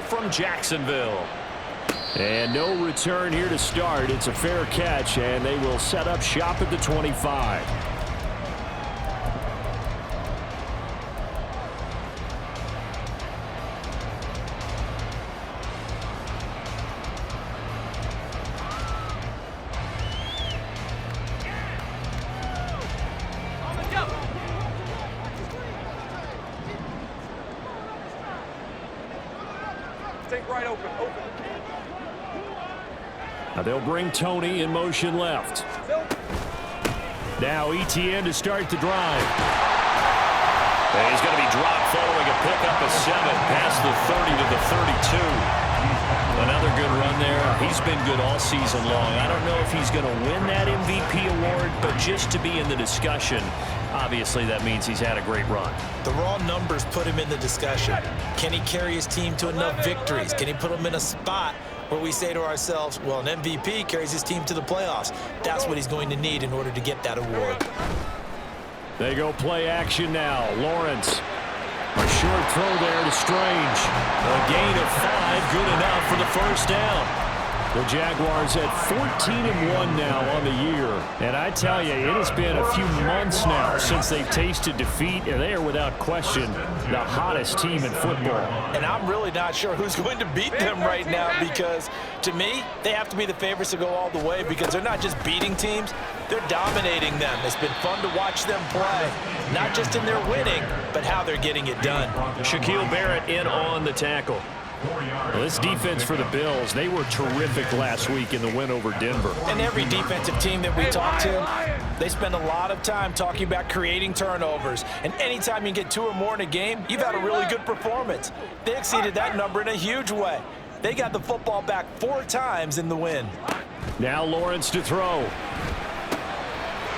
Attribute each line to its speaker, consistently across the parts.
Speaker 1: from Jacksonville.
Speaker 2: And no return here to start. It's a fair catch, and they will set up shop at the 25.
Speaker 3: Right open.
Speaker 2: Now they'll bring Tony in motion left. Now ETN to start the drive.
Speaker 1: And he's going to be dropped following a pickup of 7 past the 30 to the 32. Another good run there. He's been good all season long. I don't know if he's going to win that MVP award, but just to be in the discussion, obviously that means he's had a great run.
Speaker 4: The raw numbers put him in the discussion. Can he carry his team to enough victories? Can he put them in a spot where we say to ourselves, well, an MVP carries his team to the playoffs. That's what he's going to need in order to get that award.
Speaker 2: They go play action now. Lawrence. A short throw there to Strange. A gain of 5, good enough for the first down. The Jaguars at 14-1 now on the year. And I tell you, it has been a few months now since they've tasted defeat, and they are without question the hottest team in football.
Speaker 4: And I'm really not sure who's going to beat them right now, because to me, they have to be the favorites to go all the way, because they're not just beating teams, they're dominating them. It's been fun to watch them play, not just in their winning, but how they're getting it done.
Speaker 1: Shaquille Barrett in on the tackle.
Speaker 2: Well, this defense for the Bills, they were terrific last week in the win over Denver.
Speaker 4: And every defensive team that we talk to, they spend a lot of time talking about creating turnovers. And anytime you get 2 or more in a game, you've had a really good performance. They exceeded that number in a huge way. They got the football back 4 times in the win.
Speaker 2: Now Lawrence to throw.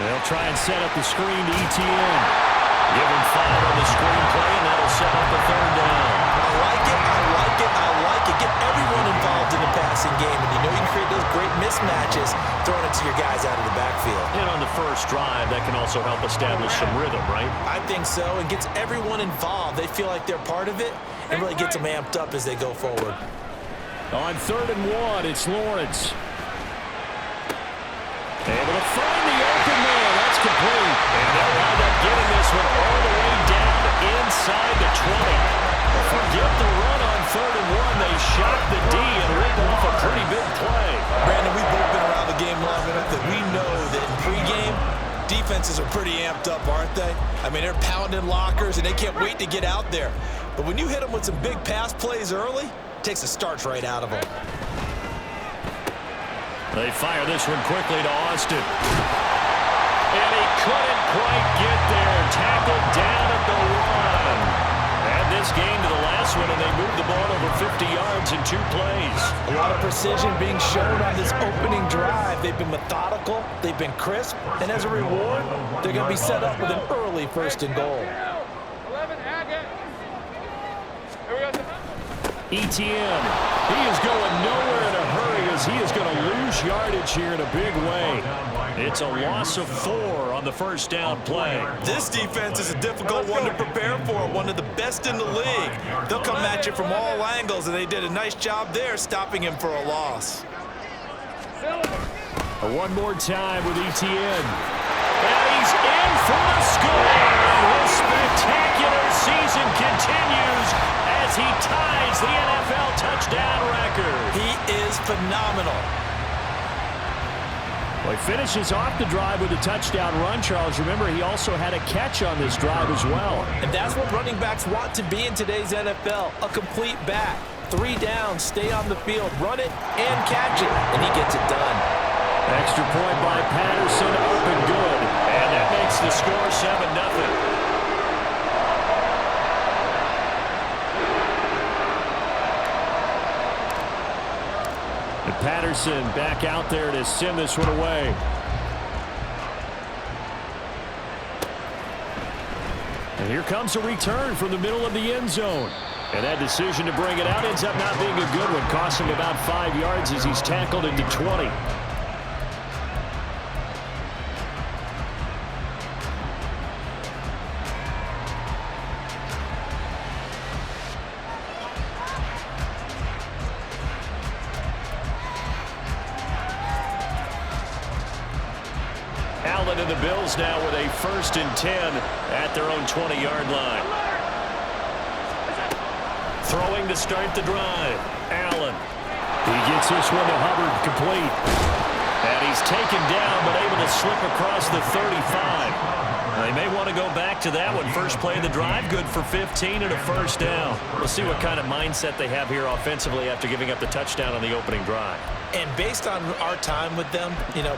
Speaker 2: They'll try and set up the screen to ETN.
Speaker 1: Give him 5 on the screen play, and that'll set up the 3rd down.
Speaker 4: I like it. Get everyone involved in the passing game. And you know you can create those great mismatches throwing it to your guys out of the backfield.
Speaker 1: And on the first drive, that can also help establish some rhythm, right?
Speaker 4: I think so. It gets everyone involved. They feel like they're part of it and really gets them amped up as they go forward.
Speaker 2: On 3rd and 1, it's Lawrence. Able to find the open man. That's complete.
Speaker 1: And they'll wind up getting this one all the way down inside the 20. Forget the run on 3rd and 1. They shot the D and ripped off a pretty big play.
Speaker 4: Brandon, we've both been around the game long enough that we know that in pregame, defenses are pretty amped up, aren't they? I mean, they're pounding lockers, and they can't wait to get out there. But when you hit them with some big pass plays early, it takes the starch right out of them.
Speaker 2: They fire this one quickly to Austin. And he couldn't quite get there. Tackled down at the 1. Add this game to the last one, and they moved the ball over 50 yards in 2 plays.
Speaker 4: A lot of precision being shown on this opening drive. They've been methodical, they've been crisp, and as a reward, they're going to be set up with an early 1st and goal.
Speaker 2: ETN, he is going nowhere in a hurry as he is going to lose yardage here in a big way. It's a loss of 4 on the 1st down play.
Speaker 4: This defense is a difficult one to prepare for, one of the best in the league. They'll come at you from all angles, and they did a nice job there stopping him for a loss.
Speaker 2: One more time with ETN. And he's in for a score. His spectacular season continues as he ties the NFL touchdown record.
Speaker 4: He is phenomenal.
Speaker 2: Well, he finishes off the drive with a touchdown run, Charles. Remember, he also had a catch on this drive as well.
Speaker 4: And that's what running backs want to be in today's NFL, a complete back. 3 downs, stay on the field, run it, and catch it, and he gets it done.
Speaker 2: Extra point by Patterson, up and good.
Speaker 1: And that makes the score 7-0.
Speaker 2: Patterson back out there to send this one away. And here comes a return from the middle of the end zone. And that decision to bring it out ends up not being a good one. Costs him about 5 yards as he's tackled into 20. Cleveland and the Bills now with a 1st and 10 at their own 20-yard line. Throwing to start the drive. Allen. He gets this one to Hubbard, complete. And he's taken down, but able to slip across the 35. They may want to go back to that one. First play of the drive, good for 15 and a 1st down. We'll see what kind of mindset they have here offensively after giving up the touchdown on the opening drive.
Speaker 4: And based on our time with them,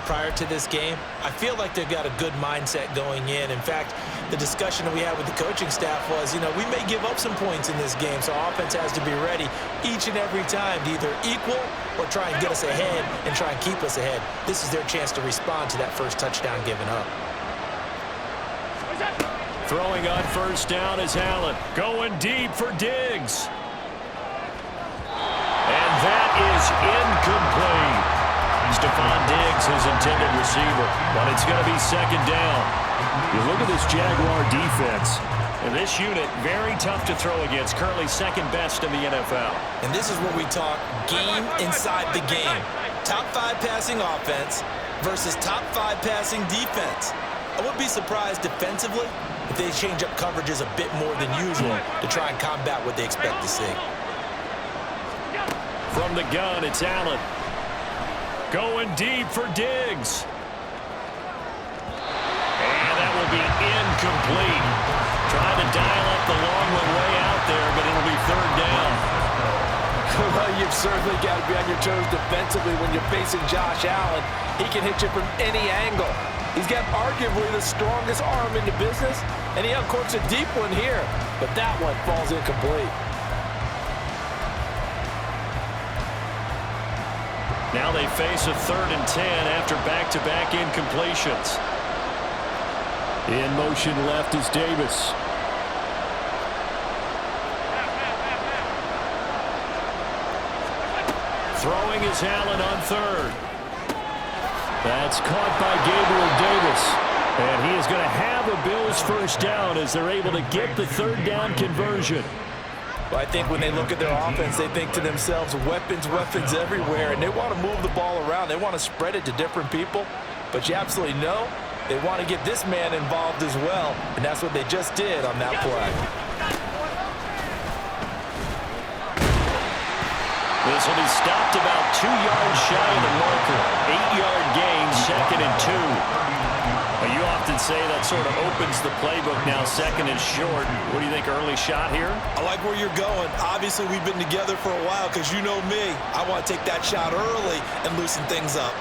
Speaker 4: prior to this game, I feel like they've got a good mindset going in. In fact, the discussion that we had with the coaching staff was, we may give up some points in this game, so offense has to be ready each and every time to either equal or try and get us ahead and try and keep us ahead. This is their chance to respond to that first touchdown given up.
Speaker 2: Throwing on 1st down is Allen. Going deep for Diggs. And that is incomplete. Stephon Diggs, his intended receiver. But it's going to be 2nd down. You look at this Jaguar defense. And this unit, very tough to throw against. Currently 2nd best in the NFL.
Speaker 4: And this is what we talk game inside the game. Top 5 passing offense versus top 5 passing defense. I wouldn't be surprised defensively if they change up coverages a bit more than usual to try and combat what they expect to see.
Speaker 2: From the gun, it's Allen. Going deep for Diggs. And that will be incomplete. Trying to dial up the long one way out there, but it'll be 3rd down.
Speaker 4: Well, you've certainly got to be on your toes defensively when you're facing Josh Allen. He can hit you from any angle. He's got arguably the strongest arm in the business, and he uncorks a deep one here, but that one falls incomplete.
Speaker 2: Now they face a 3rd and 10 after back-to-back incompletions. In motion left is Davis. Throwing is Allen on 3rd. That's caught by Gabriel Davis. And he is going to have a Bills 1st down as they're able to get the 3rd down conversion.
Speaker 4: Well, I think when they look at their offense, they think to themselves, weapons, weapons everywhere, and they want to move the ball around. They want to spread it to different people. But you absolutely know they want to get this man involved as well, and that's what they just did on that play.
Speaker 2: This will be stopped about 2 yards shy of the marker. 8-yard gain, 2nd and 2. Well, you often say that sort of opens the playbook now, 2nd and short. What do you think, early shot here?
Speaker 4: I like where you're going. Obviously, we've been together for a while because you know me. I want to take that shot early and loosen things up.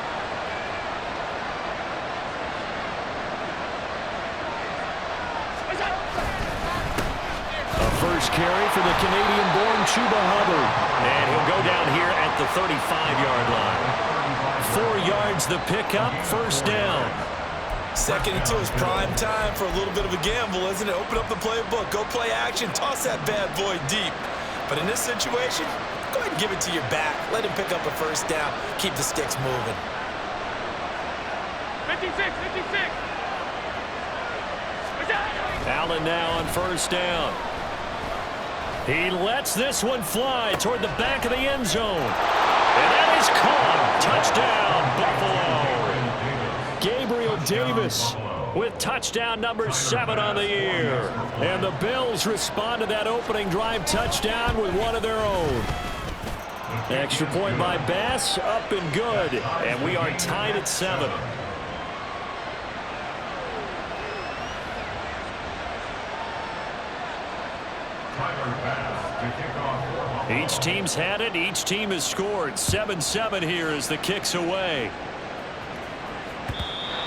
Speaker 2: First carry for the Canadian-born Chuba Hubbard. And he'll go down here at the 35-yard line. 4 yards the pickup, 1st down.
Speaker 4: 2nd and 2 is prime time for a little bit of a gamble, isn't it? Open up the playbook, go play action, toss that bad boy deep. But in this situation, go ahead and give it to your back. Let him pick up a 1st down, keep the sticks moving.
Speaker 3: 56, 56.
Speaker 2: Allen now on 1st down. He lets this one fly toward the back of the end zone. And that is caught. Touchdown, Buffalo. Gabriel Davis with touchdown number 7 on the year. And the Bills respond to that opening drive touchdown with one of their own. Extra point by Bass, up and good. And we are tied at 7. Each team's had it. Each team has scored. 7-7 here as the kick's away.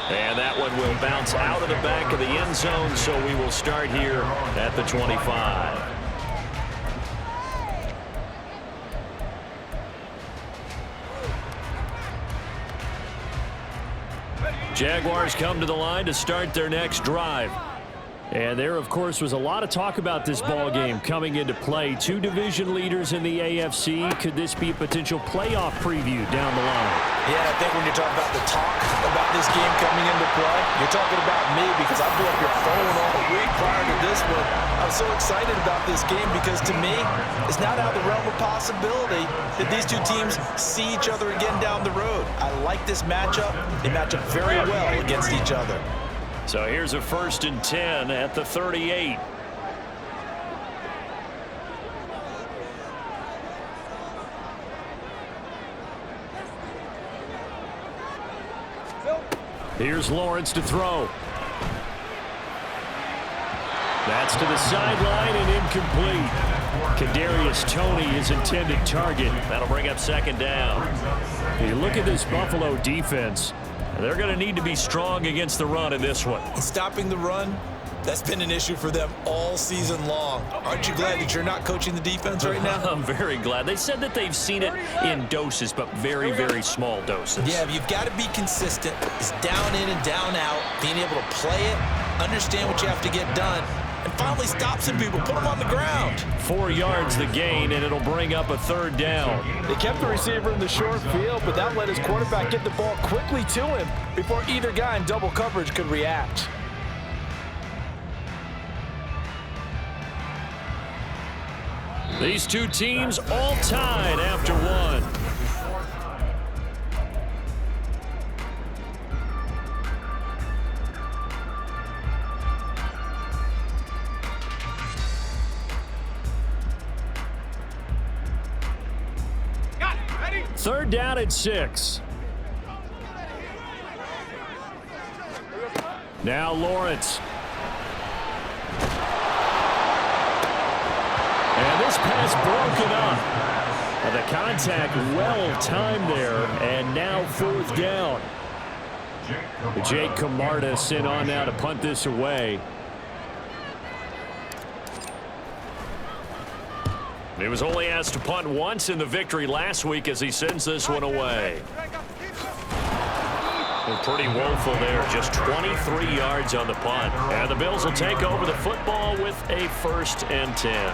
Speaker 2: And that one will bounce out of the back of the end zone, so we will start here at the 25. Jaguars come to the line to start their next drive. And there, of course, was a lot of talk about this ball game coming into play. 2 division leaders in the AFC. Could this be a potential playoff preview down the line?
Speaker 4: Yeah, I think when you're talking about the talk about this game coming into play, you're talking about me because I blew up your phone all week prior to this one. I was so excited about this game because, to me, it's not out of the realm of possibility that these 2 teams see each other again down the road. I like this matchup. They match up very well against each other.
Speaker 2: So here's a 1st and 10 at the 38. Here's Lawrence to throw. That's to the sideline and incomplete. Kadarius Toney, his intended target.
Speaker 1: That'll bring up 2nd down.
Speaker 2: You look at this Buffalo defense.
Speaker 1: They're going to need to be strong against the run in this one.
Speaker 4: Stopping the run, that's been an issue for them all season long. Aren't you glad that you're not coaching the defense right now?
Speaker 1: I'm very glad. They said that they've seen it in doses, but very, very small doses.
Speaker 4: Yeah, you've got to be consistent. It's down in and down out, being able to play it, understand what you have to get done, and finally stop some people, put them on the ground.
Speaker 2: 4 yards the gain, and it'll bring up a 3rd down.
Speaker 4: They kept the receiver in the short field, but that let his quarterback get the ball quickly to him before either guy in double coverage could react.
Speaker 2: These two teams all tied after one. Third down at 6. Now Lawrence. And this pass broken up. The contact well timed there, and now 4th down. Jake Camarda sent on now to punt this away.
Speaker 1: He was only asked to punt once in the victory last week as he sends this one away. Well, pretty woeful there, just 23 yards on the punt. And the Bills will take over the football with a 1st and 10.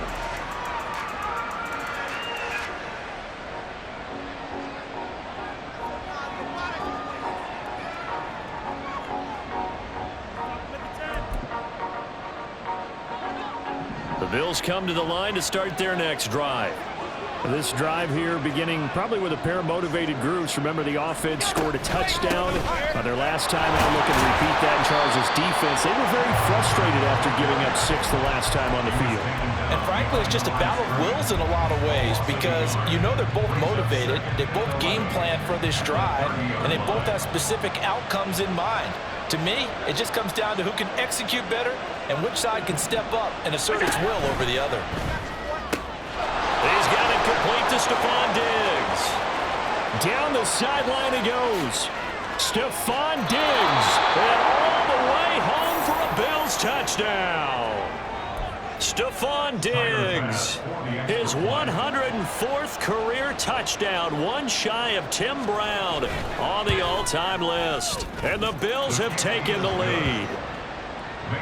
Speaker 2: The Bills come to the line to start their next drive. This drive here beginning probably with a pair of motivated groups. Remember, the offense scored a touchdown on their last time out, looking to repeat that in Charles' defense. They were very frustrated after giving up 6 the last time on the field.
Speaker 4: And frankly, it's just a battle of wills in a lot of ways because you know they're both motivated, they both game plan for this drive, and they both have specific outcomes in mind. To me, it just comes down to who can execute better and which side can step up and assert its will over the other.
Speaker 1: He's got it complete to Stephon Diggs.
Speaker 2: Down the sideline he goes. Stephon Diggs. And all the way home for a Bills touchdown.
Speaker 1: Stephon Diggs, his 104th career touchdown, one shy of Tim Brown on the all-time list. And the Bills have taken the lead.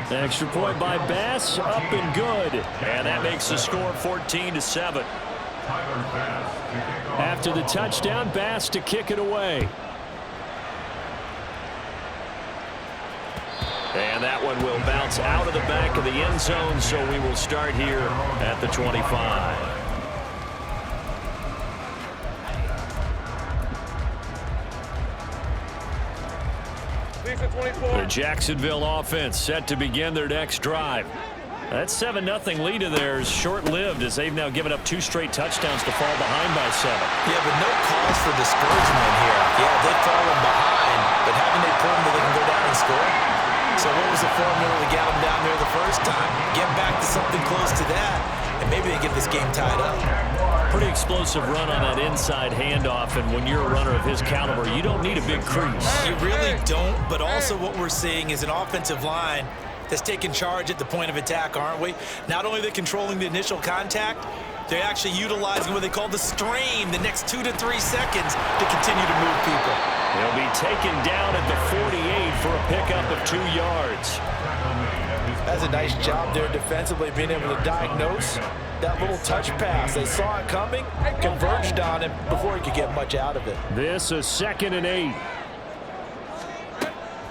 Speaker 2: The extra point by Bass, up and good.
Speaker 1: And that makes the score 14-7.
Speaker 2: After the touchdown, Bass to kick it away.
Speaker 1: And that one will bounce out of the back of the end zone, so we will start here at the 25. The Jacksonville offense set to begin their next drive. That 7-0 lead of theirs short-lived as they've now given up 2 straight touchdowns to fall behind by 7.
Speaker 4: Yeah, but no cause for discouragement here. Yeah, they've fallen behind, but haven't they proven that they can go down and score? So what was the formula to get them down there the first time? Get back to something close to that, and maybe they get this game tied up.
Speaker 1: Pretty explosive run on that inside handoff, and when you're a runner of his caliber, you don't need a big crease.
Speaker 4: You really don't, but also what we're seeing is an offensive line that's taking charge at the point of attack, aren't we? Not only are they controlling the initial contact, they're actually utilizing what they call the strain, the next 2 to 3 seconds to continue to move people.
Speaker 1: He'll be taken down at the 48 for a pickup of 2 yards.
Speaker 4: That's a nice job there defensively, being able to diagnose that little touch pass. They saw it coming, converged on him before he could get much out of it.
Speaker 2: This is 2nd and 8.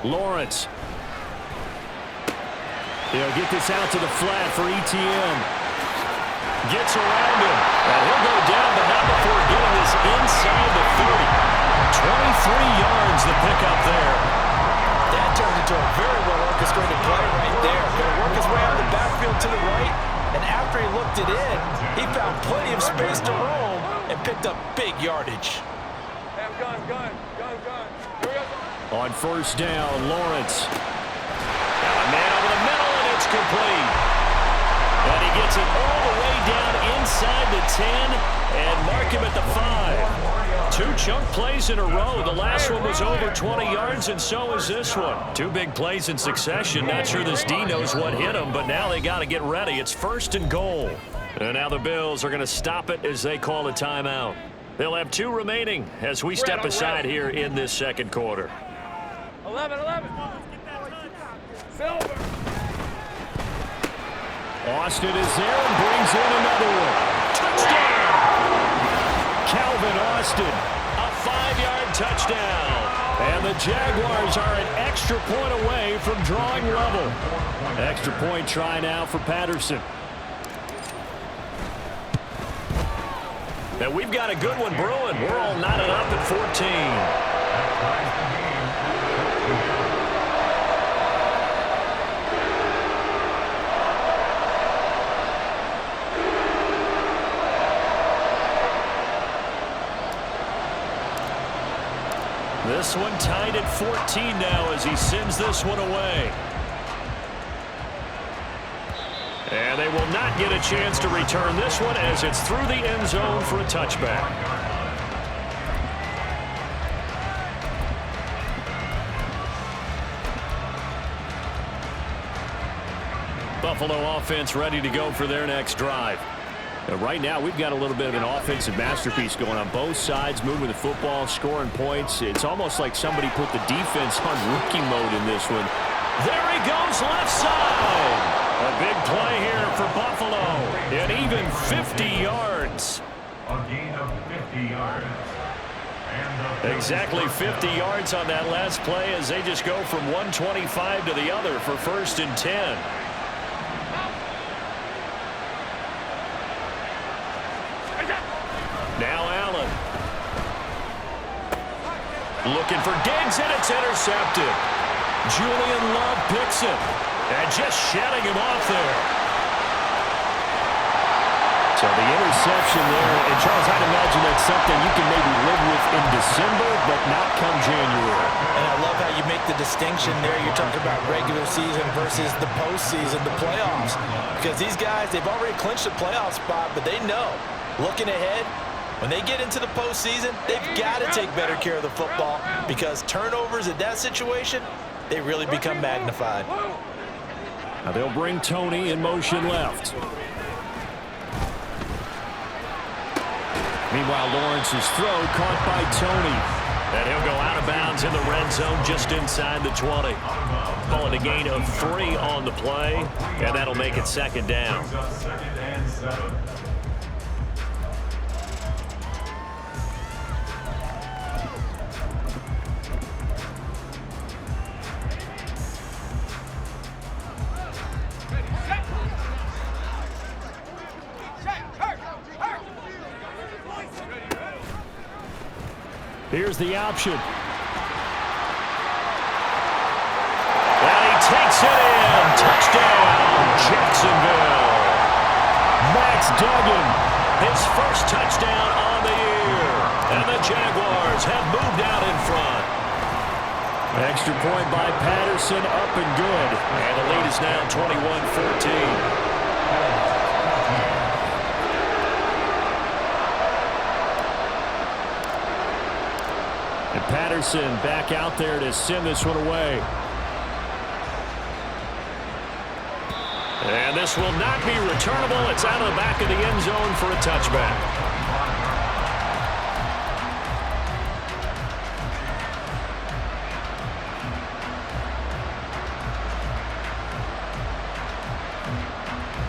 Speaker 2: Lawrence. He'll get this out to the flat for ETN. Gets around him. And he'll go down, but not before getting this inside the 30. 23 yards the pickup there.
Speaker 4: That turned into a very well-orchestrated orchestrated play right there. Going to work his way out of the backfield to the right, and after he looked it in, he found plenty of space to roam and picked up big yardage.
Speaker 3: Gun.
Speaker 2: On first down, Lawrence.
Speaker 1: Got a man over the middle, and it's complete. And he gets it all the way down inside the 10 and mark him at the 5. 2 chunk plays in a row. The last one was over 20 yards, and so is this one. 2 big plays in succession. Not sure this D knows what hit him, but now they got to get ready. It's 1st and goal. And now the Bills are going to stop it as they call a timeout. They'll have 2 remaining as we step aside here in this second quarter.
Speaker 3: 11. Silver.
Speaker 2: Austin is there and brings in another one.
Speaker 1: Touchdown!
Speaker 2: Calvin Austin.
Speaker 1: A 5-yard touchdown.
Speaker 2: And the Jaguars are an extra point away from drawing level. Extra point try now for Patterson.
Speaker 1: And we've got a good one brewing. We're all knotted up at 14. This one tied at 14 now as he sends this one away. And they will not get a chance to return this one as it's through the end zone for a touchback. Buffalo offense ready to go for their next drive.
Speaker 2: Right now, we've got a little bit of an offensive masterpiece going on both sides, moving the football, scoring points. It's almost like somebody put the defense on rookie mode in this one.
Speaker 1: There he goes, left side. A big play here for Buffalo. And even 50 yards.
Speaker 5: A gain of 50 yards.
Speaker 1: Exactly 50 yards on that last play as they just go from 125 to the other for 1st and 10. Now Allen. Looking for Diggs, and it's intercepted. Julian Love picks it. And just shutting him off there.
Speaker 2: So the interception there, and Charles, I'd imagine that's something you can maybe live with in December, but not come January.
Speaker 4: And I love how you make the distinction there. You're talking about regular season versus the postseason, the playoffs. Because these guys, they've already clinched a playoff spot, but they know, looking ahead, when they get into the postseason, they've got to take better care of the football because turnovers in that situation, they really become magnified.
Speaker 2: Now they'll bring Tony in motion left. Meanwhile, Lawrence's throw caught by Tony.
Speaker 1: And he'll go out of bounds in the red zone just inside the 20. Calling a gain of 3 on the play, and that'll make it 2nd down.
Speaker 2: Here's the option.
Speaker 1: And he takes it in. Touchdown, Jacksonville.
Speaker 2: Max Duggan.
Speaker 1: His first touchdown on the year. And the Jaguars have moved out in front.
Speaker 2: Extra point by Patterson, up and good.
Speaker 1: And the lead is now 21-14.
Speaker 2: And Patterson back out there to send this one away.
Speaker 1: And this will not be returnable. It's out of the back of the end zone for a touchback.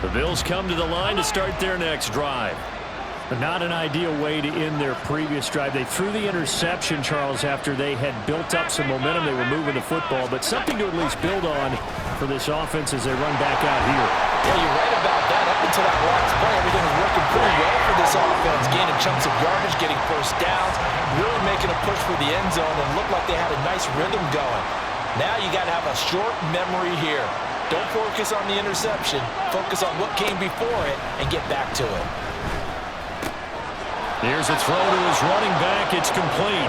Speaker 1: The Bills come to the line to start their next drive.
Speaker 2: But not an ideal way to end their previous drive. They threw the interception, Charles, after they had built up some momentum. They were moving the football, but something to at least build on for this offense as they run back out here.
Speaker 4: Yeah, you're right about that. Up until that last play, everything was working pretty well for this offense. Gaining chunks of yardage, getting first downs, really making a push for the end zone, and looked like they had a nice rhythm going. Now you got to have a short memory here. Don't focus on the interception. Focus on what came before it and get back to it.
Speaker 2: Here's a throw to his running back. It's complete.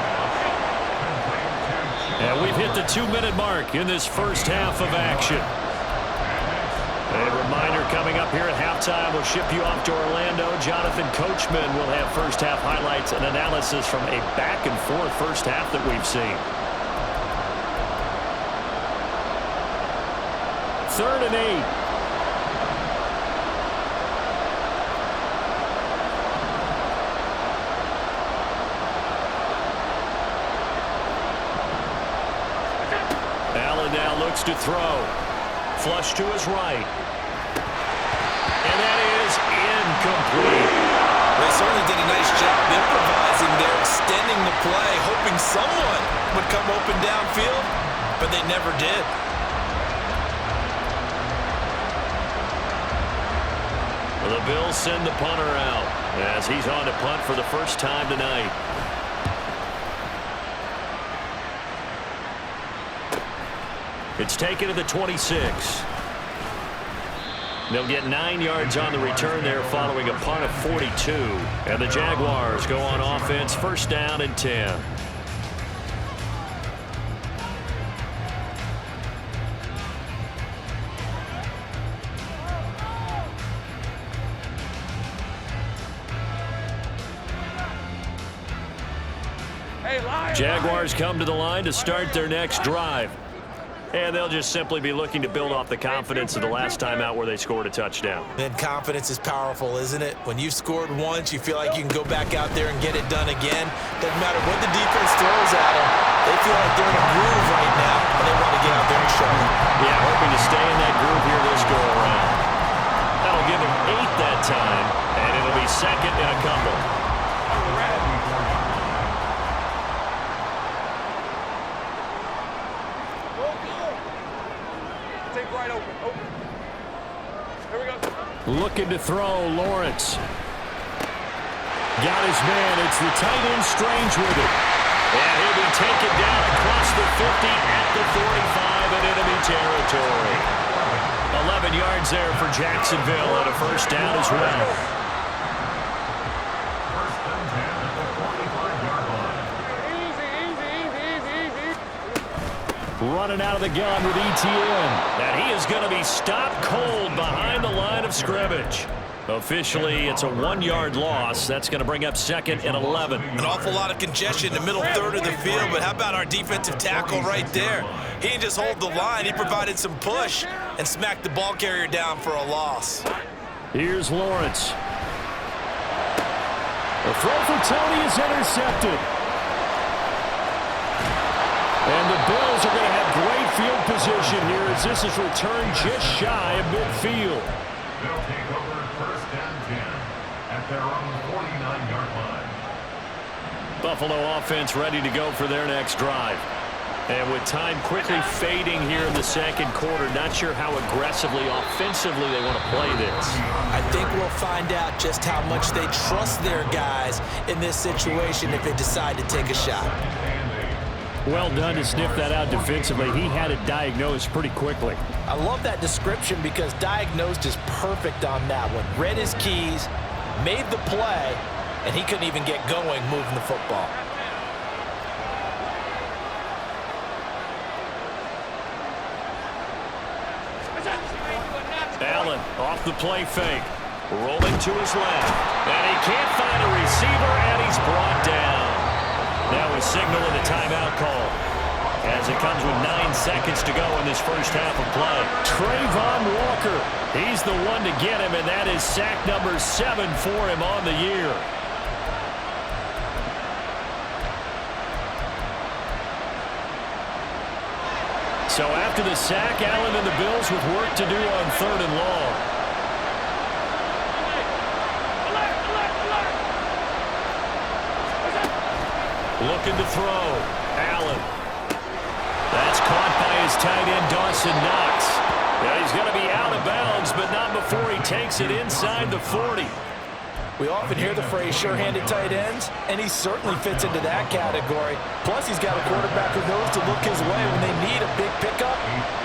Speaker 2: And we've hit the 2-minute mark in this first half of action. A reminder coming up here at halftime. We'll ship you off to Orlando. Jonathan Coachman will have first half highlights and analysis from a back-and-forth first half that we've seen. 3rd and 8. Allen now looks to throw. Flush to his right. And that is incomplete.
Speaker 4: They certainly did a nice job improvising there, extending the play, hoping someone would come open downfield, but they never did.
Speaker 2: The Bills send the punter out as he's on to punt for the first time tonight. It's taken to the 26. They'll get 9 yards on the return there following a punt of 42. And the Jaguars go on offense, first down and 10. Jaguars come to the line to start their next drive. And they'll just simply be looking to build off the confidence of the last time out where they scored a touchdown.
Speaker 4: And confidence is powerful, isn't it? When you've scored once, you feel like you can go back out there and get it done again. Doesn't matter what the defense throws at them. They feel like they're in a groove right now, and they want to get out there and show it.
Speaker 2: Yeah, hoping to stay in that groove here this go-around. That'll give them 8 that time, and it'll be second and a couple. Looking to throw, Lawrence. Got his man. It's the tight end Strange with it. And he'll be taken down across the 50 at the 45 in enemy territory. 11 yards there for Jacksonville and a first down as well. Running out of the gun with ETN. And he is going to be stopped cold behind the line of scrimmage. Officially, it's a 1-yard loss. That's going to bring up second and 11.
Speaker 4: An awful lot of congestion in the middle third of the field, but how about our defensive tackle right there? He didn't just hold the line. He provided some push and smacked the ball carrier down for a loss.
Speaker 2: Here's Lawrence. The throw for Tony is intercepted. And the Bills are going to have great field position here as this is returned just shy of midfield.
Speaker 5: They'll take over first and 10 at their own 49-yard line.
Speaker 2: Buffalo offense ready to go for their next drive. And with time quickly fading here in the second quarter, not sure how aggressively, offensively they want to play this.
Speaker 4: I think we'll find out just how much they trust their guys in this situation if they decide to take a shot.
Speaker 2: Well done to sniff that out defensively. He had it diagnosed pretty quickly.
Speaker 4: I love that description because diagnosed is perfect on that one. Read his keys, made the play, and he couldn't even get going moving the football.
Speaker 2: Allen off the play fake. Rolling to his left. And he can't find a receiver, and he's brought down. Now we signal in the timeout call as it comes with 9 seconds to go in this first half of play. Trayvon Walker, he's the one to get him, and that is sack number 7 for him on the year. So after the sack, Allen and the Bills with work to do on 3rd and long. Looking to throw. Allen. That's caught by his tight end, Dawson Knox. Yeah, he's going to be out of bounds, but not before he takes it inside the 40.
Speaker 4: We often hear the phrase sure-handed tight ends, and he certainly fits into that category. Plus, he's got a quarterback who knows to look his way when they need a big pickup.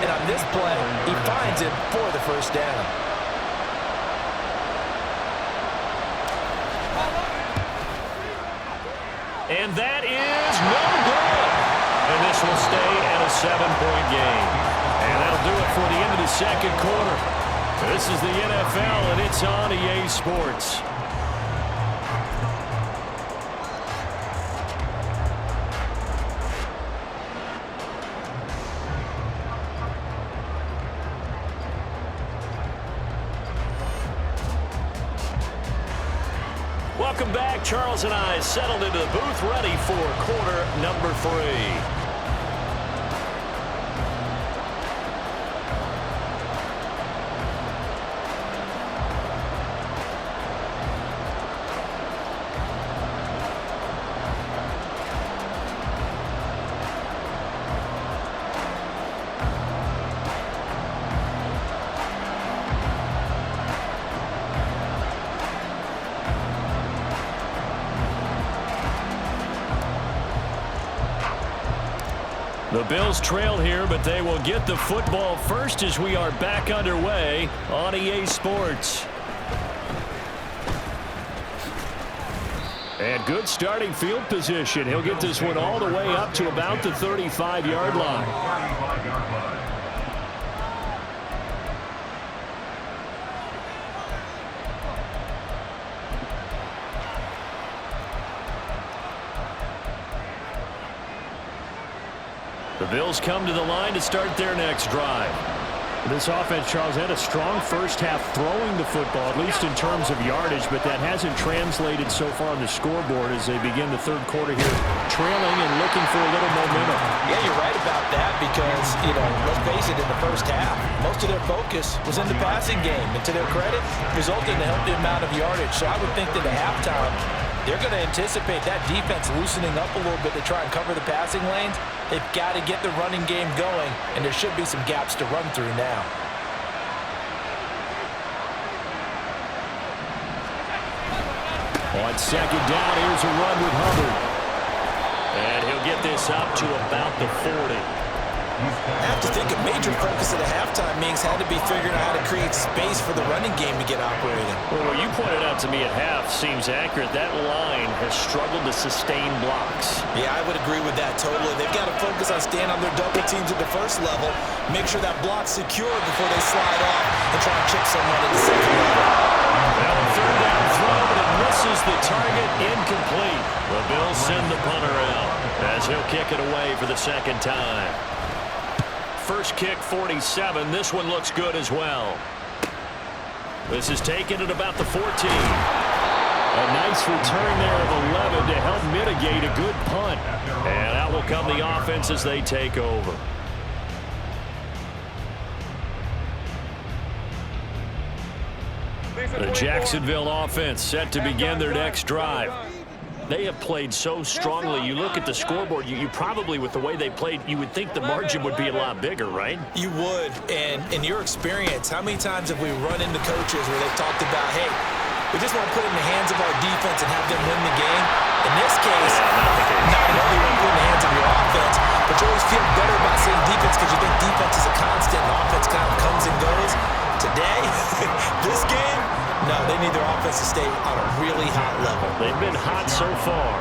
Speaker 4: And on this play, he finds it for the first down.
Speaker 2: And that is no good. And this will stay at a 7-point game. And that'll do it for the end of the second quarter. This is the NFL, and it's on EA Sports. Welcome back. Charles and I settled into the booth, ready for quarter number 3. The Bills trail here, but they will get the football first as we are back underway on EA Sports. And good starting field position. He'll get this one all the way up to about the 35-yard line. The Bills come to the line to start their next drive. This offense, Charles, had a strong first half throwing the football, at least in terms of yardage, but that hasn't translated so far on the scoreboard as they begin the third quarter here, trailing and looking for a little momentum.
Speaker 4: Yeah, you're right about that because, let's face it, in the first half, most of their focus was in the passing game. And to their credit, resulted in a healthy amount of yardage. So I would think that at halftime, they're going to anticipate that defense loosening up a little bit to try and cover the passing lanes. They've got to get the running game going, and there should be some gaps to run through now.
Speaker 2: On second down, here's a run with Hubbard. And he'll get this up to about the 40.
Speaker 4: I have to think a major focus at the halftime means had to be figuring out how to create space for the running game to get operating.
Speaker 2: Well, what you pointed out to me at half seems accurate. That line has struggled to sustain blocks.
Speaker 4: Yeah, I would agree with that totally. They've got to focus on staying on their double teams at the first level, make sure that block's secure before they slide off and try and chip someone at the second level.
Speaker 2: Now a third down throw, but it misses the target, incomplete. The Bills send the punter out as he'll kick it away for the second time. First kick, 47. This one looks good as well. This is taken at about the 14. A nice return there of 11 to help mitigate a good punt. And out will come the offense as they take over. The Jacksonville offense set to begin their next drive. They have played so strongly. You look at the scoreboard, you probably, with the way they played, you would think the margin would be a lot bigger, right?
Speaker 4: You would. And in your experience, how many times have we run into coaches where they've talked about, hey, we just want to put it in the hands of our defense and have them win the game? In this case, not only want to put it in the hands of your offense, but you always feel better about saying defense because you think defense is a constant and offense kind of comes and goes. Today, this game, no, they need their offense to stay on a really hot level.
Speaker 2: They've been hot so far.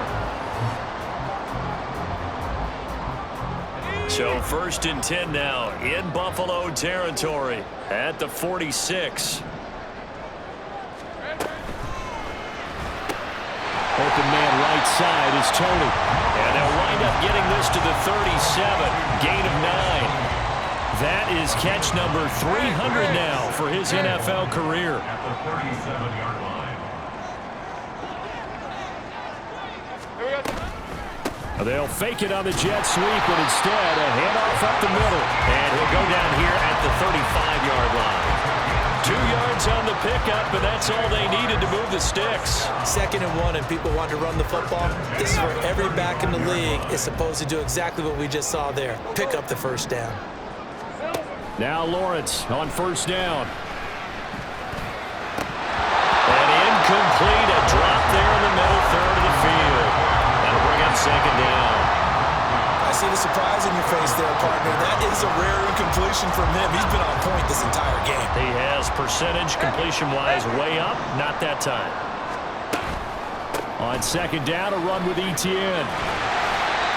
Speaker 2: So 1st and 10 now in Buffalo territory at the 46. Open man right side is Tony. And they'll wind up getting this to the 37. Gain of 9. That is catch number 300 now for his NFL career.
Speaker 5: At the 37-yard line.
Speaker 2: They'll fake it on the jet sweep, but instead a handoff up the middle. And he'll go down here at the 35-yard line. 2 yards on the pickup, and that's all they needed to move the sticks.
Speaker 4: 2nd and 1, and people want to run the football. This is where every back in the league is supposed to do exactly what we just saw there. Pick up the first down.
Speaker 2: Now Lawrence on 1st down. And incomplete, a
Speaker 4: see the surprise in your face there, partner. That is a rare incompletion from him. He's been on point this entire game.
Speaker 2: He has percentage completion-wise way up. Not that time. On second down, a run with Etienne.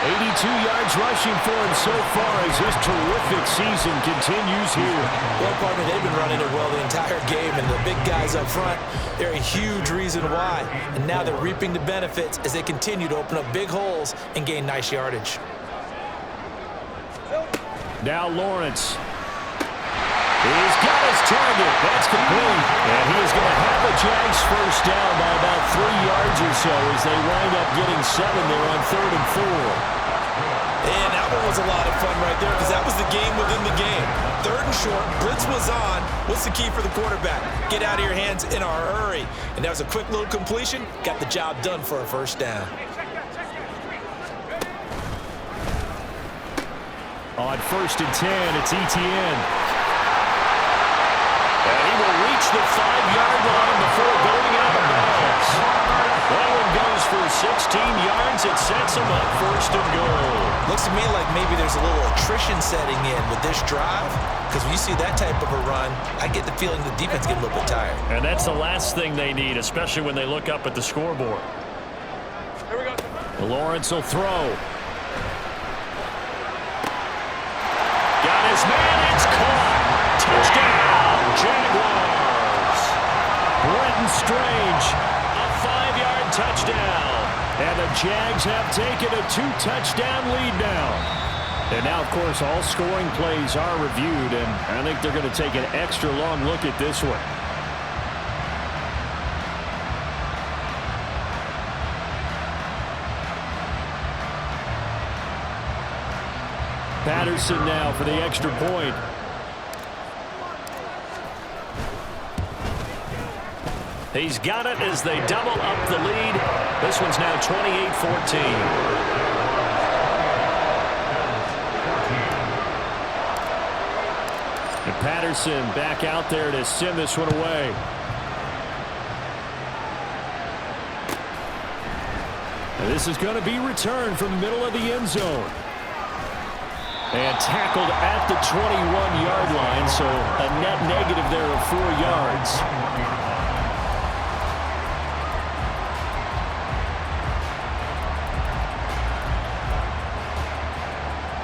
Speaker 2: 82 yards rushing for him so far as this terrific season continues here.
Speaker 4: Well, partner, they've been running it well the entire game, and the big guys up front, they're a huge reason why. And now they're reaping the benefits as they continue to open up big holes and gain nice yardage.
Speaker 2: Now Lawrence. He's got his target. That's complete. And he is going to have the Jags first down by about 3 yards or so as they wind up getting 7 there on 3rd and 4.
Speaker 4: And that one was a lot of fun right there because that was the game within the game. 3rd and short, blitz was on. What's the key for the quarterback? Get out of your hands in a hurry. And that was a quick little completion. Got the job done for a first down.
Speaker 2: On 1st and 10, it's Etienne.
Speaker 1: And he will reach the 5-yard line before going out of bounds. That one goes for 16 yards. It sets him up 1st and goal.
Speaker 4: Looks to me like maybe there's a little attrition setting in with this drive, because when you see that type of a run, I get the feeling the defense get a little bit tired.
Speaker 2: And that's the last thing they need, especially when they look up at the scoreboard.
Speaker 3: Here we go.
Speaker 2: Lawrence will throw. Got his man. It's caught. Touchdown, Jaguars. Brenton Strange, a 5-yard touchdown. And the Jags have taken a 2-touchdown lead now. And now, of course, all scoring plays are reviewed, and I think they're going to take an extra long look at this one. Patterson now for the extra point.
Speaker 1: He's got it as they double up the lead. This one's now 28-14.
Speaker 2: And Patterson back out there to send this one away. And this is going to be returned from the middle of the end zone. And tackled at the 21-yard line, so a net negative there of 4 yards.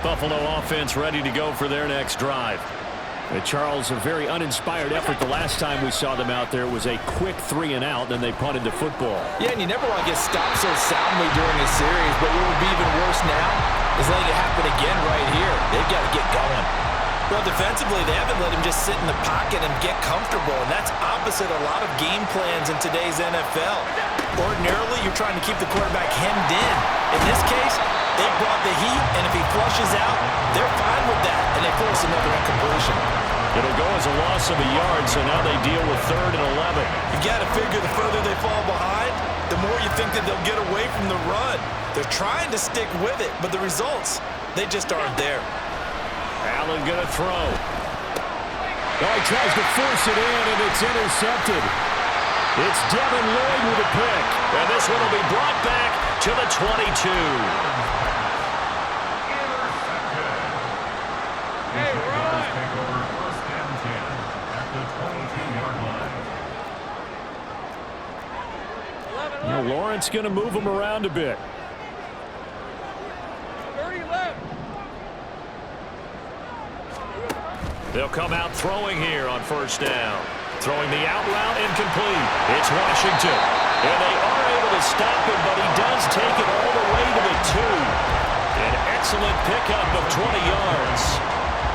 Speaker 1: Buffalo offense ready to go for their next drive.
Speaker 2: Charles, a very uninspired effort the last time we saw them out there. It was a quick 3 and out, then they punted the football.
Speaker 4: Yeah, and you never want to get stopped so soundly during a series, but what would be even worse now is letting it happen again right here. They've got to get going. Well, defensively, they haven't let him just sit in the pocket and get comfortable, and that's opposite a lot of game plans in today's NFL. Ordinarily, you're trying to keep the quarterback hemmed in. In this case, they brought the heat, and if he flushes out, they're fine with that, and they force another incompletion.
Speaker 1: It'll go as a loss of a yard, so now they deal with 3rd and 11.
Speaker 4: You've got to figure the further they fall behind, the more you think that they'll get away from the run. They're trying to stick with it, but the results, they just aren't there.
Speaker 1: Allen going to throw.
Speaker 2: Oh, he tries to force it in, and it's intercepted. It's Devin Lloyd with a pick.
Speaker 1: And this one will be brought back to the 22.
Speaker 3: Hey, run!
Speaker 5: Take over 1st and 10 at the 22-yard line.
Speaker 3: 11,
Speaker 2: Now
Speaker 3: 11.
Speaker 2: Lawrence going to move him around a bit.
Speaker 3: 30 left.
Speaker 1: They'll come out throwing here on 1st down. Throwing the out route incomplete. It's Washington. And they are able to stop him, but he does take it all the way to the 2. An excellent pickup of 20 yards.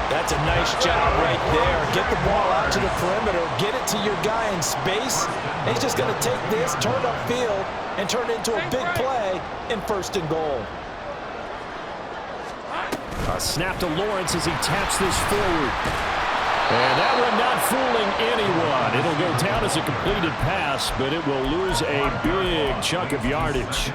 Speaker 4: That's a nice job right there. Get the ball out to the perimeter. Get it to your guy in space. And he's just going to take this, turn upfield, and turn it into a big play in 1st and goal.
Speaker 2: A snap to Lawrence as he taps this forward. And that one not fooling anyone. It'll go down as a completed pass, but it will lose a big chunk of yardage.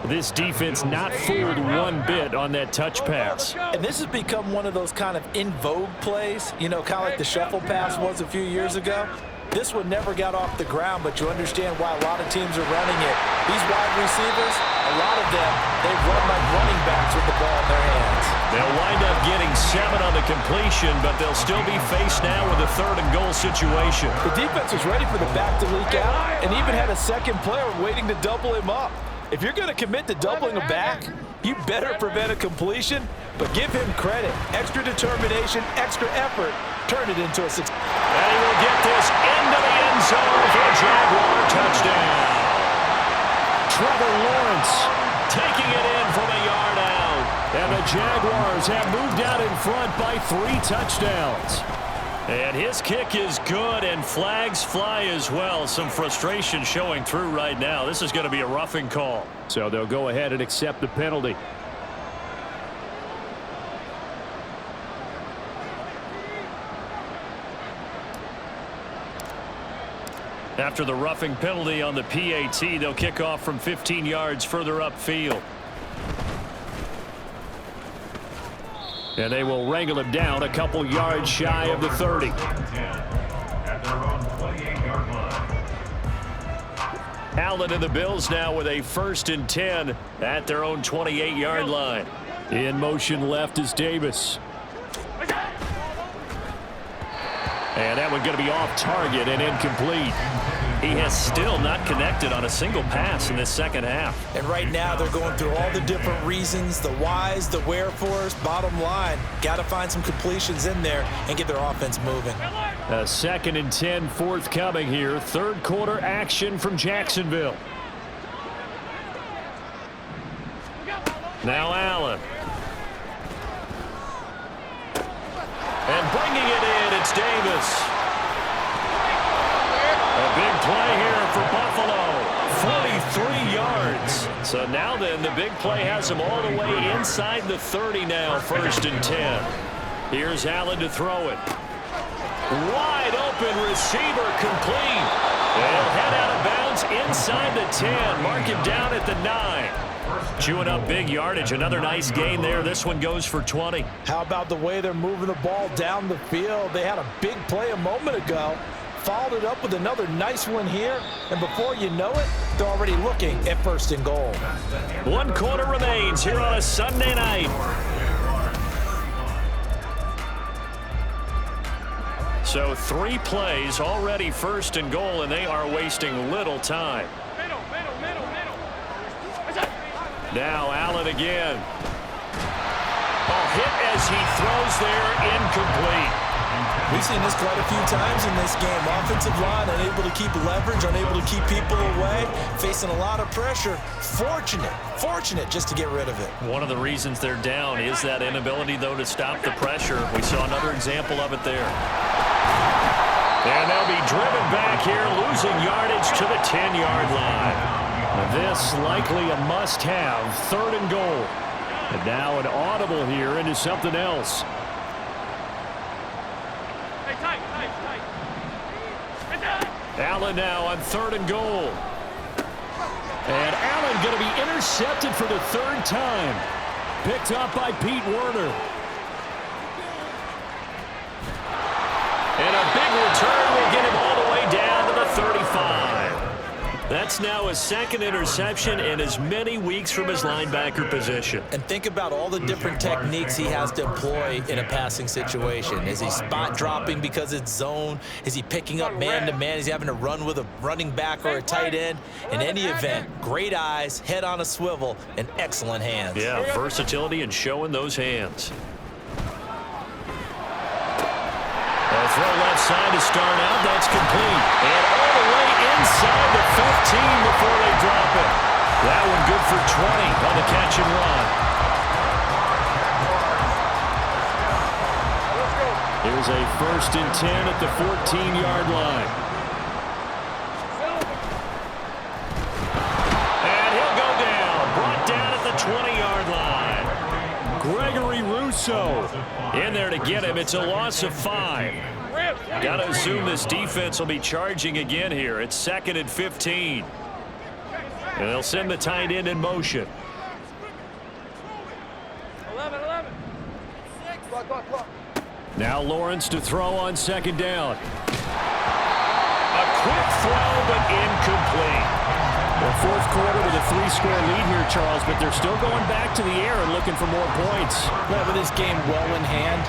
Speaker 2: This defense not fooled one bit on that touch pass.
Speaker 4: And this has become one of those kind of in vogue plays, you know, kind of like the shuffle pass was a few years ago. This one never got off the ground, but you understand why a lot of teams are running it. These wide receivers, A lot of them, they run like running backs with the ball in their hands.
Speaker 2: They'll wind up getting 7 on the completion, but they'll still be faced now with a 3rd and goal situation.
Speaker 4: The defense was ready for the back to leak out and even had a second player waiting to double him up. If you're going to commit to doubling a back, you better prevent a completion, but give him credit. Extra determination, extra effort, turn it into a success.
Speaker 2: And he will get this into the end zone for a Jaguar touchdown. Trevor Lawrence taking it in from a yard out. And the Jaguars have moved out in front by 3 touchdowns. And his kick is good, and flags fly as well. Some frustration showing through right now. This is going to be a roughing call. So they'll go ahead and accept the penalty. After the roughing penalty on the PAT, they'll kick off from 15 yards further upfield. And they will wrangle him down a couple yards shy of the 30.
Speaker 5: At their own 28-yard line.
Speaker 2: Allen and the Bills now with a 1st and 10 at their own 28-yard line. In motion left is Davis. And that one going to be off target and incomplete. He has still not connected on a single pass in this second half.
Speaker 4: And right now they're going through all the different reasons, the whys, the wherefores. Bottom line, got to find some completions in there and get their offense moving.
Speaker 2: A 2nd and 10 forthcoming here. 3rd quarter action from Jacksonville. Now Allen. And bringing it in, it's Davis. A big play here for Buffalo. 43 yards. So now then, the big play has him all the way inside the 30 now. 1st and 10. Here's Allen to throw it. Wide open receiver complete. They'll head out of bounds inside the 10. Mark him down at the 9. Chewing up big yardage. Another nice gain there. This one goes for 20.
Speaker 4: How about the way they're moving the ball down the field? They had a big play a moment ago. Followed it up with another nice one here. And before you know it, they're already looking at 1st and goal.
Speaker 2: 1 quarter remains here on a Sunday night. So 3 plays already 1st and goal, and they are wasting little time.
Speaker 3: Middle.
Speaker 2: Now Allen again. Hit as he throws there, incomplete.
Speaker 4: We've seen this quite a few times in this game. Offensive line unable to keep leverage, unable to keep people away, facing a lot of pressure. Fortunate just to get rid of it.
Speaker 2: One of the reasons they're down is that inability, though, to stop the pressure. We saw another example of it there. And they'll be driven back here, losing yardage to the 10-yard line. This likely a must-have, 3rd and goal. And now an audible here into something else.
Speaker 3: Hey, tight.
Speaker 2: Allen now on 3rd and goal. And Allen going to be intercepted for the 3rd time. Picked up by Pete Werner. And a big return will get him all the way down to the 35. That's now his 2nd interception in as many weeks from his linebacker position.
Speaker 4: And think about all the different techniques he has to employ in a passing situation. Is he spot dropping because it's zone? Is he picking up man-to-man? Is he having to run with a running back or a tight end? In any event, great eyes, head on a swivel, and excellent hands.
Speaker 2: Yeah, versatility and showing those hands. A throw left side to start out. That's complete. And all the way inside the 15 before they drop it. That one good for 20 on the catch and run. Here's a 1st and 10 at the 14-yard line. And he'll go down. Brought down at the 20-yard line. Gregory Rousseau in there to get him. It's a loss of 5. Got to assume this defense will be charging again here. It's 2nd and 15. And they'll send the tight end in motion.
Speaker 3: 11. Clock.
Speaker 2: Now Lawrence to throw on 2nd down. A quick throw, but incomplete. Well, fourth quarter with a 3-score lead here, Charles, but they're still going back to the air and looking for more points.
Speaker 4: Yeah, with this game well in hand,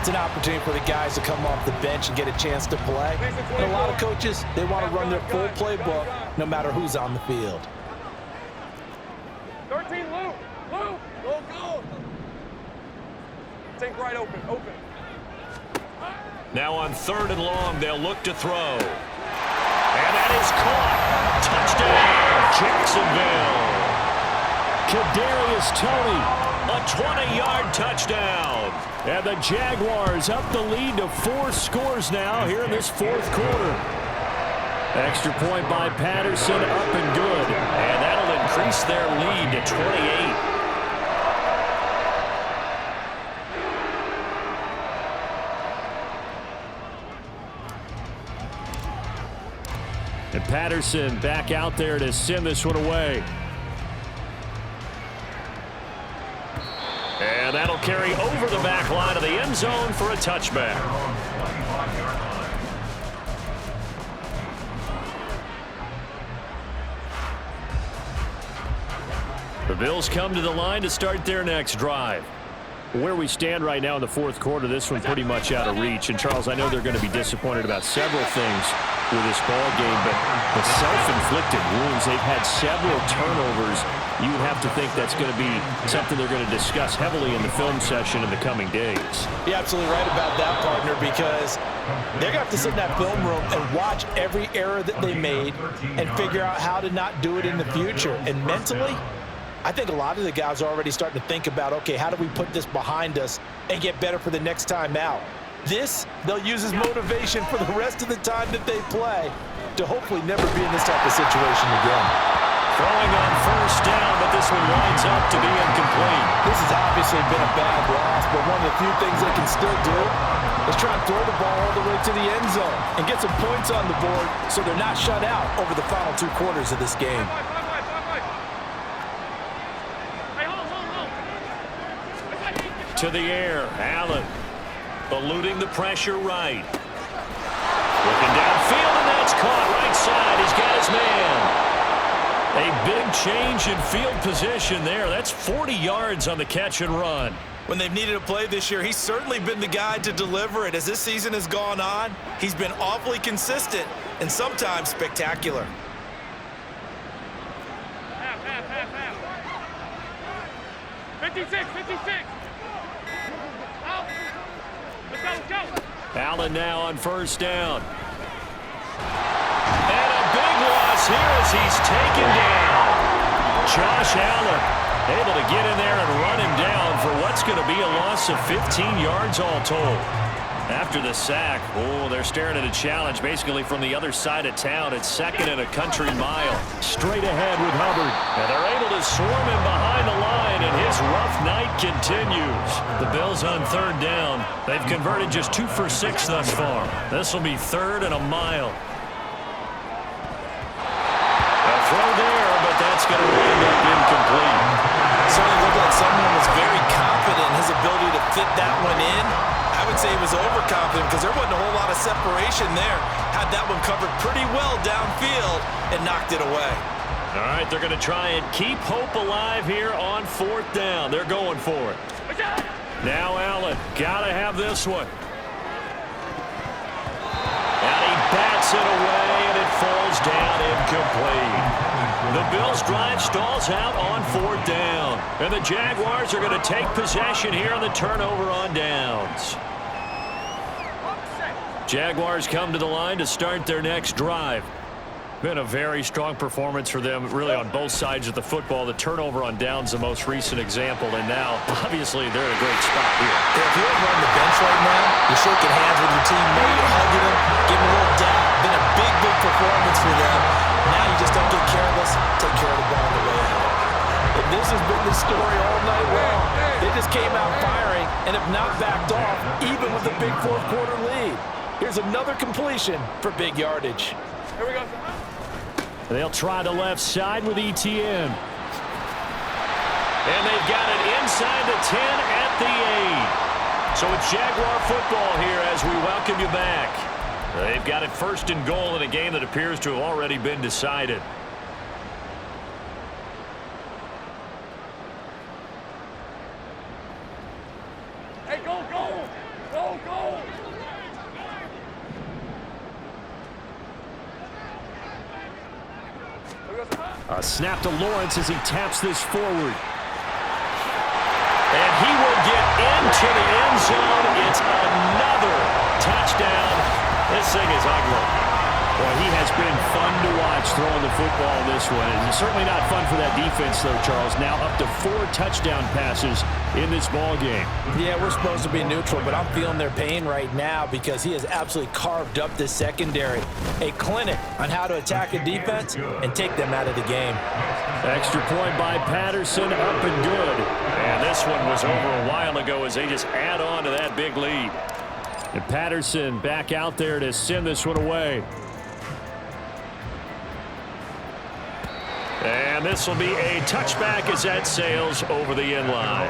Speaker 4: it's an opportunity for the guys to come off the bench and get a chance to play. And a lot of coaches, they want to run their full playbook no matter who's on the field.
Speaker 3: 13, Lou. Lou. Go. Take right open.
Speaker 1: Now on 3rd and long, they'll look to throw. And that is caught. Touchdown, Jacksonville.
Speaker 2: Kadarius Toney,
Speaker 1: A 20-yard touchdown.
Speaker 2: and the Jaguars up the lead to 4 scores now here in this fourth quarter. Extra point by Patterson, up and good.
Speaker 1: And that'll increase their lead to 28.
Speaker 2: And Patterson back out there to send this one away.
Speaker 1: And that'll carry over the back line of the end zone for a touchback. The Bills come to the line to start their next drive.
Speaker 2: Where we stand right now in the fourth quarter, this one pretty much out of reach. And, Charles, I know they're going to be disappointed about several things with this ball game, but the self-inflicted wounds, they've had several turnovers. You would have to think that's going to be something they're going to discuss heavily in the film session in the coming days.
Speaker 4: You're absolutely right about that, partner, because they're going to have to sit in that film room and watch every error that they made and figure out how to not do it in the future. And mentally, I think a lot of the guys are already starting to think about, okay, how do we put this behind us and get better for the next time out? This, they'll use as motivation for the rest of the time that they play to hopefully never be in this type of situation again.
Speaker 1: Throwing on first down, but this one winds up to be incomplete.
Speaker 4: This has obviously been a bad loss, but one of the few things they can still do is try and throw the ball all the way to the end zone and get some points on the board so they're not shut out over the final 2 quarters of this game.
Speaker 1: To the air, Allen eluding the pressure right. Looking downfield, and that's caught right side. He's got his man. A big change in field position there. That's 40 yards on the catch and run.
Speaker 4: When they've needed a play this year, he's certainly been the guy to deliver it. As this season has gone on, he's been awfully consistent and sometimes spectacular.
Speaker 3: 56. Out. Let's go.
Speaker 1: Allen now on first down. And a big loss here as he's taken down. Josh Allen able to get in there and run him down for what's going to be a loss of 15 yards all told. After the sack, they're staring at a challenge basically from the other side of town. It's 2nd and a country mile.
Speaker 2: Straight ahead with Hubbard.
Speaker 1: And they're able to swarm him behind the line, and his rough night continues. The Bills on 3rd down. They've converted just 2 for 6 thus far. This will be 3rd and a mile. A throw there, but that's going to end up incomplete.
Speaker 4: Certainly looked like someone was very confident in his ability to fit that one in. I would say he was overconfident because there wasn't a whole lot of separation there. Had that one covered pretty well downfield and knocked it away.
Speaker 1: All right, they're going to try and keep hope alive here on 4th down. They're going for it. Now Allen, got to have this one. And he bats it away, and it falls down incomplete. The Bills' drive stalls out on 4th down. And the Jaguars are going to take possession here on the turnover on downs. Jaguars come to the line to start their next drive. Been a very strong performance for them, really on both sides of the football. The turnover on downs, the most recent example, and now, obviously, they're in a great spot here.
Speaker 4: Yeah, if you're over on the bench right now, you're shaking hands with your teammate, you're hugging them, giving a little dap. Been a big performance for them. Now you just don't get careless, take care of the ball on the way out. And this has been the story all night long. They just came out firing and have not backed off, even with a big fourth quarter lead. Here's another completion for big yardage.
Speaker 3: Here we go.
Speaker 2: They'll try the left side with ETN.
Speaker 1: And they've got it inside the 10 at the 8. So it's Jaguar football here as we welcome you back. They've got it 1st and goal in a game that appears to have already been decided.
Speaker 3: Hey, go, go! Go, go!
Speaker 2: A snap to Lawrence as he taps this forward. And he will get into the end zone. It's another touchdown. This thing is ugly. Boy, he has been fun to watch throwing the football this one. It's certainly not fun for that defense, though, Charles. Now up to 4 touchdown passes in this ball game.
Speaker 4: Yeah, we're supposed to be neutral, but I'm feeling their pain right now because he has absolutely carved up this secondary. A clinic on how to attack a defense and take them out of the game.
Speaker 2: Extra point by Patterson, up and good.
Speaker 1: And this one was over a while ago as they just add on to that big lead.
Speaker 2: And Patterson back out there to send this one away.
Speaker 1: And this will be a touchback as that sails over the end line.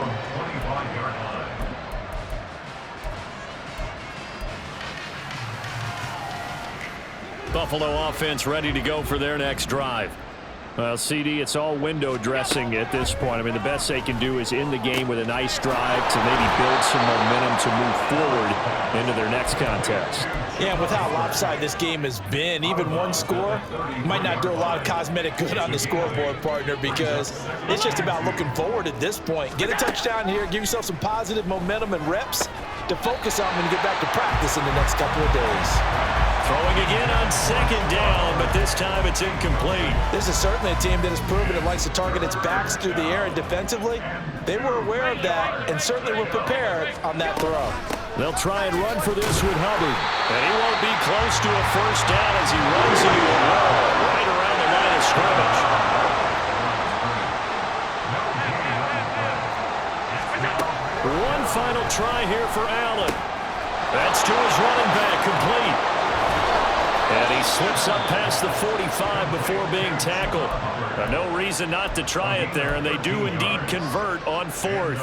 Speaker 1: Buffalo offense ready to go for their next drive.
Speaker 2: Well, CD, it's all window dressing at this point. I mean, the best they can do is in the game with a nice drive to maybe build some momentum to move forward into their next contest.
Speaker 4: Yeah, with how lopsided this game has been, even one score might not do a lot of cosmetic good on the scoreboard, partner, because it's just about looking forward at this point. Get a touchdown here, give yourself some positive momentum and reps to focus on when you get back to practice in the next couple of days.
Speaker 1: Throwing again on second down, but this time it's incomplete.
Speaker 4: This is certainly a team that has proven it likes to target its backs through the air, and defensively, they were aware of that and certainly were prepared on that throw.
Speaker 2: They'll try and run for this with Hubbard.
Speaker 1: And he won't be close to a first down as he runs into a wall right around the line of scrimmage. One final try here for Allen. That's to his running back, complete. And he slips up past the 45 before being tackled. No reason not to try it there, and they do indeed convert on 4th.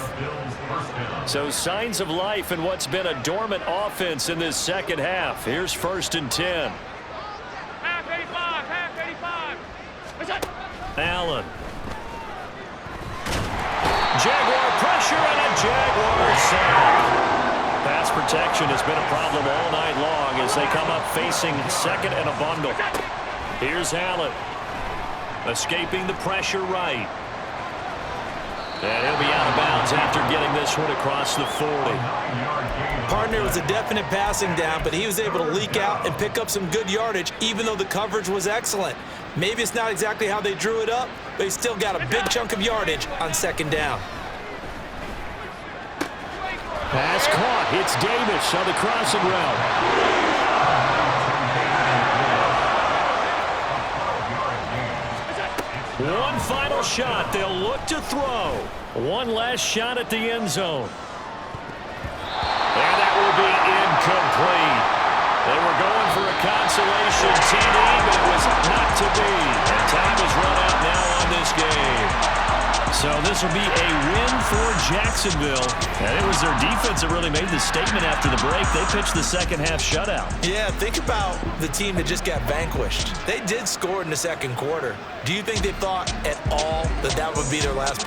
Speaker 1: So signs of life in what's been a dormant offense in this second half. Here's 1st and 10.
Speaker 3: Half 85, half 85.
Speaker 2: Allen.
Speaker 1: Jaguar pressure and a Jaguar sack. Pass protection has been a problem all night long as they come up facing second and a bundle. Here's Allen. Escaping the pressure right. And he'll be out of bounds after getting this one across the 40.
Speaker 4: Partner, was a definite passing down, but he was able to leak out and pick up some good yardage, even though the coverage was excellent. Maybe it's not exactly how they drew it up, but he still got a big chunk of yardage on second down.
Speaker 2: Pass caught. It's Davis on the crossing route.
Speaker 1: One final shot. They'll look to throw. One last shot at the end zone. And that will be incomplete. They were going for a consolation TD, but it was not to be. And time is run out now on this game. So this will be a win for Jacksonville. And it was their defense that really made the statement after the break. They pitched the second half shutout.
Speaker 4: Yeah, think about the team that just got vanquished. They did score in the second quarter. Do you think they thought at all that that would be their last